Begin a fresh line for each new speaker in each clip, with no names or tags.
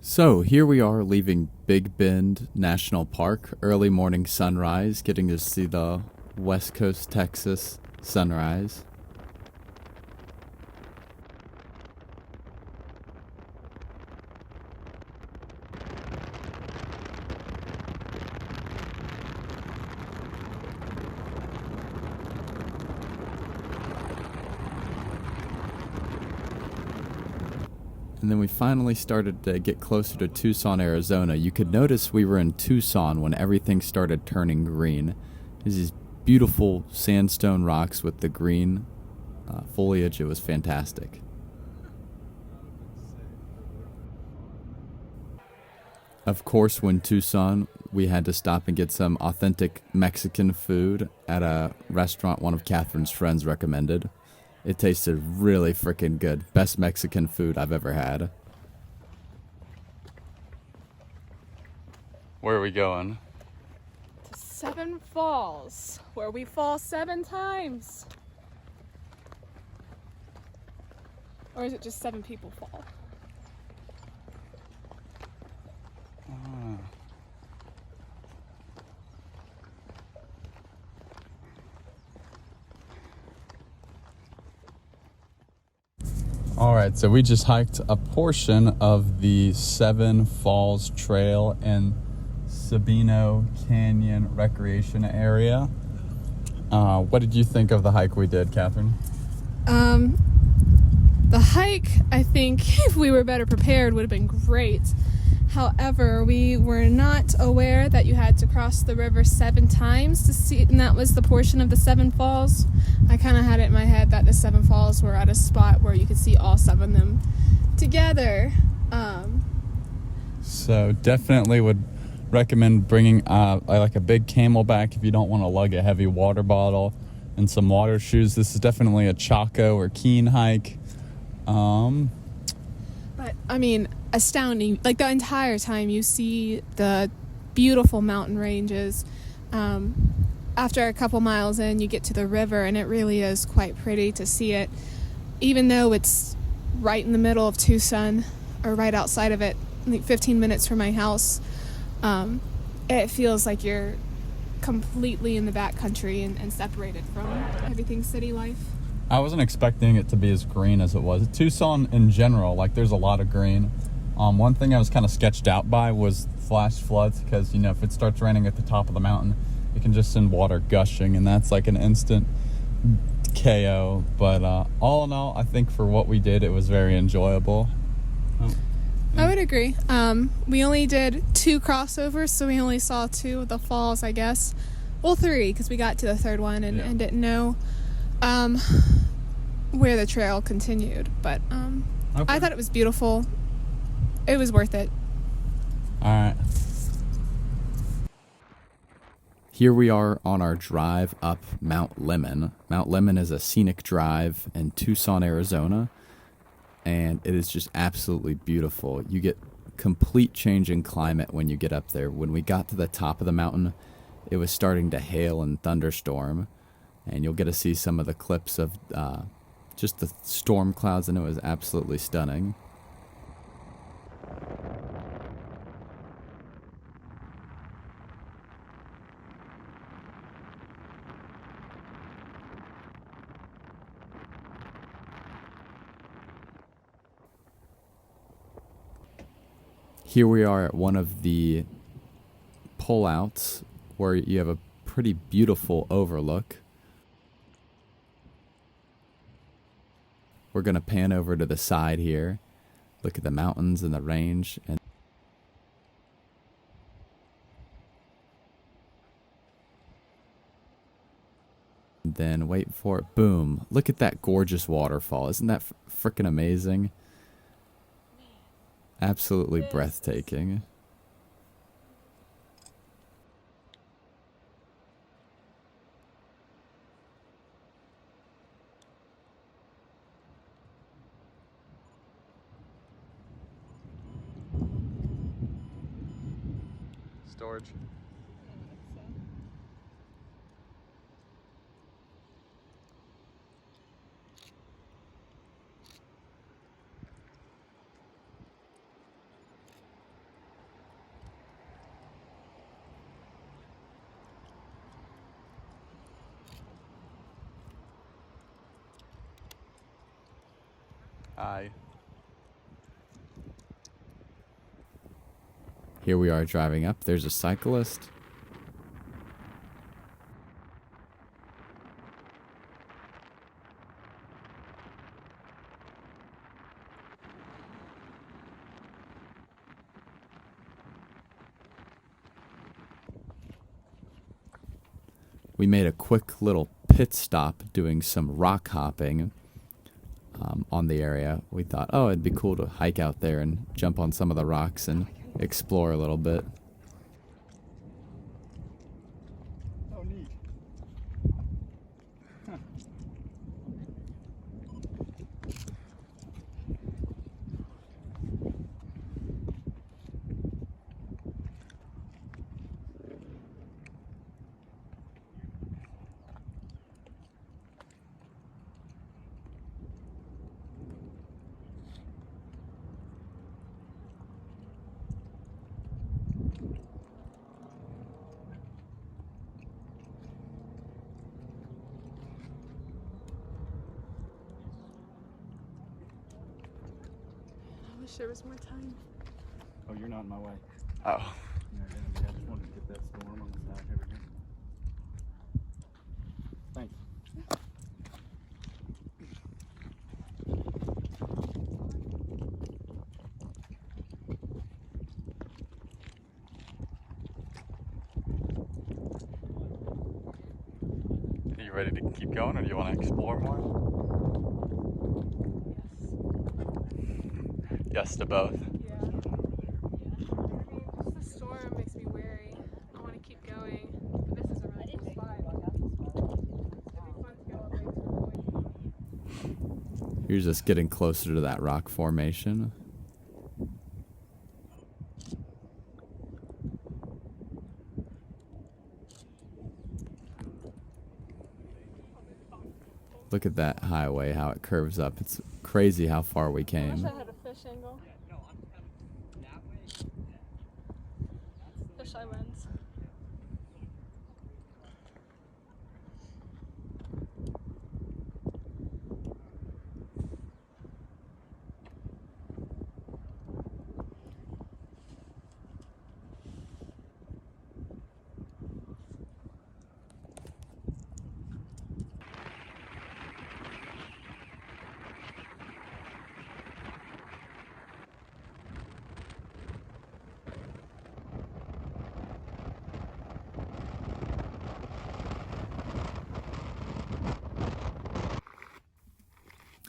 So here we are leaving Big Bend National Park, early morning sunrise, getting to see the West Coast Texas sunrise. And then we finally started to get closer to Tucson, Arizona. You could notice we were in Tucson when everything started turning green. There's these beautiful sandstone rocks with the green foliage. It was fantastic. Of course, when Tucson, we had to stop and get some authentic Mexican food at a restaurant one of Catherine's friends recommended. It tasted really freaking good. Best Mexican food I've ever had. Where are we going?
To Seven Falls, where we fall 7 times. Or is it just 7 people fall?
All right, so we just hiked a portion of the Seven Falls Trail in Sabino Canyon Recreation Area. What did you think of the hike we did, Catherine?
The hike, I think, if we were better prepared, would have been great. However, we were not aware that you had to cross the river 7 times to see, and that was the portion of the 7 falls. I kind of had it in my head that the 7 falls were at a spot where you could see all 7 of them together.
So definitely would recommend bringing like a big Camelback if you don't want to lug a heavy water bottle and some water shoes. This is definitely a Chaco or Keene hike.
But, I mean, astounding. Like, the entire time you see the beautiful mountain ranges. After a couple miles in, you get to the river, and it really is quite pretty to see it. Even though it's right in the middle of Tucson, or right outside of it, I think 15 minutes from my house, it feels like you're completely in the backcountry and separated from everything city life.
I wasn't expecting it to be as green as it was. Tucson in general, like, there's a lot of green. One thing I was kind of sketched out by was flash floods, because, you know, if it starts raining at the top of the mountain, it can just send water gushing, and that's like an instant KO. But all in all, I think for what we did, it was very enjoyable.
I would agree. We only did 2 crossovers, so we only saw 2 of the falls, I guess. Well, 3, because we got to the 3rd one and didn't know where the trail continued. But okay. I thought it was beautiful. It was worth it.
All right. Here we are on our drive up Mount Lemmon. Mount Lemmon is a scenic drive in Tucson, Arizona, and it is just absolutely beautiful. You get complete change in climate when you get up there. When we got to the top of the mountain, it was starting to hail and thunderstorm, and you'll get to see some of the clips of just the storm clouds, and it was absolutely stunning. Here we are at one of the pullouts where you have a pretty beautiful overlook. We're going to pan over to the side here, look at the mountains and the range, and then wait for it. Boom. Look at that gorgeous waterfall. Isn't that freaking amazing? Absolutely breathtaking. Storage. Hi. Here we are driving up. There's a cyclist. We made a quick little pit stop doing some rock hopping on the area. We thought, oh, it'd be cool to hike out there and jump on some of the rocks and explore a little bit.
Oh, neat.
I wish there was more time.
Oh, you're not in my way.
Oh.
Yeah, I just wanted to get that storm on the side. Here we go. Thanks.
Are you ready to keep going, or do you want to explore more? Yes to both.
Yeah. I mean, just the storm makes me wary. I want to keep going. But this is a really cool spot. It'd be fun to go all the way to the point.
Here's us getting closer to that rock formation. Look at that highway, how it curves up. It's crazy how far we
I wish
came.
I had a fish angle. Fisheye lens.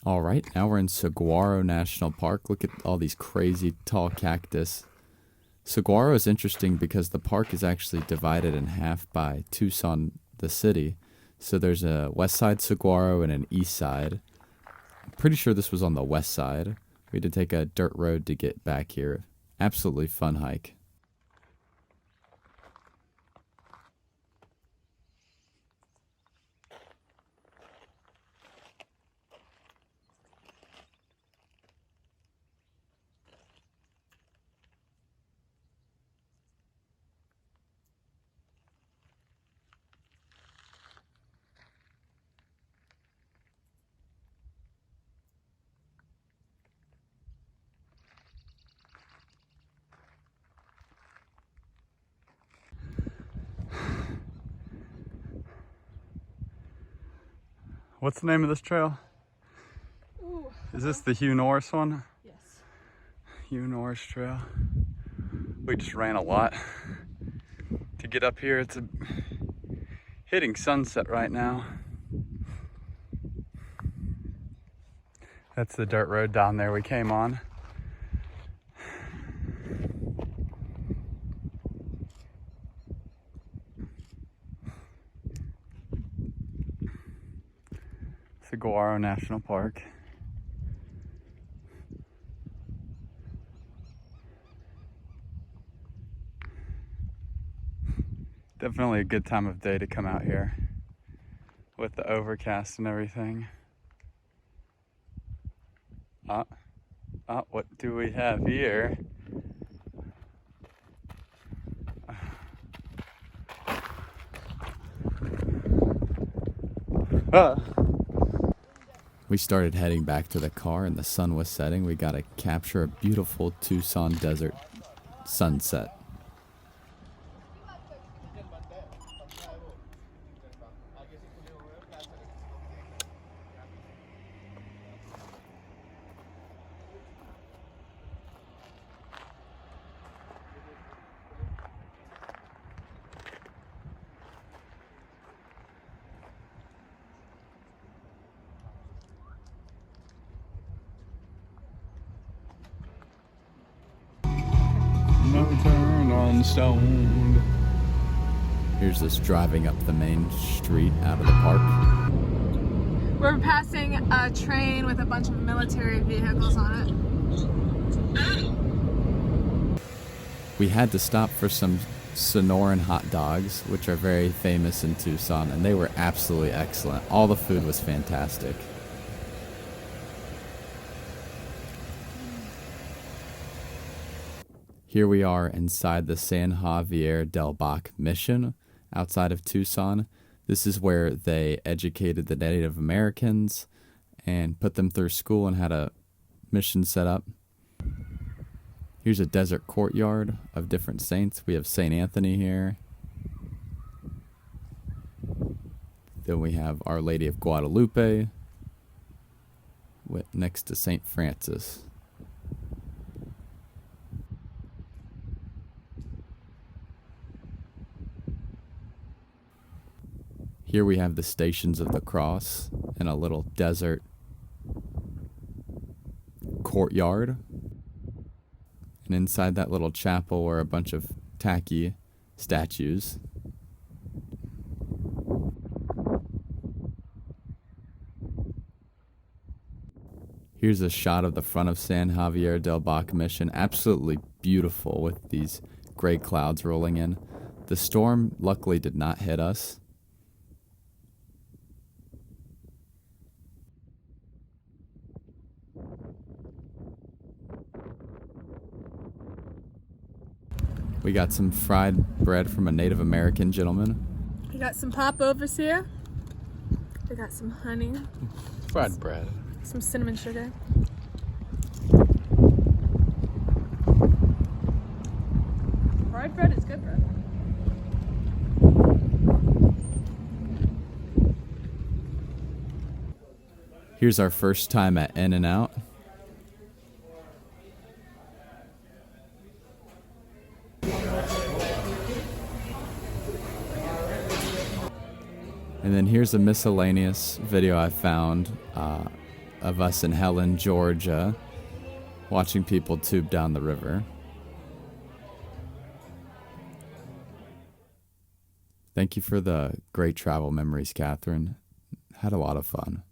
All right, now we're in Saguaro National Park. Look at all these crazy tall cactus. Saguaro is interesting because the park is actually divided in half by Tucson, the city. So there's a west side Saguaro and an east side. I'm pretty sure this was on the west side. We had to take a dirt road to get back here. Absolutely fun hike. What's the name of this trail?
Ooh.
Is this the Hugh Norris one?
Yes.
Hugh Norris Trail. We just ran a lot to get up here. It's hitting sunset right now. That's the dirt road down there we came on. Saguaro National Park. Definitely a good time of day to come out here with the overcast and everything. What do we have here? We started heading back to the car and the sun was setting. We got to capture a beautiful Tucson desert sunset.
No turn on stoned.
Here's us driving up the main street out of the park.
We're passing a train with a bunch of military vehicles on it.
We had to stop for some Sonoran hot dogs, which are very famous in Tucson, and they were absolutely excellent. All the food was fantastic. Here we are inside the San Javier del Bac mission outside of Tucson. This is where they educated the Native Americans and put them through school and had a mission set up. Here's a desert courtyard of different saints. We have St. Anthony here. Then we have Our Lady of Guadalupe next to St. Francis. Here we have the Stations of the Cross in a little desert courtyard. And inside that little chapel were a bunch of tacky statues. Here's a shot of the front of San Javier del Bac mission. Absolutely beautiful with these gray clouds rolling in. The storm luckily did not hit us. We got some fried bread from a Native American gentleman.
We got some popovers here. We got some honey,
Fried bread.
some cinnamon sugar. Fried bread is good bread.
Here's our first time at In-N-Out. And then here's a miscellaneous video I found of us in Helen, Georgia, watching people tube down the river. Thank you for the great travel memories, Catherine. Had a lot of fun.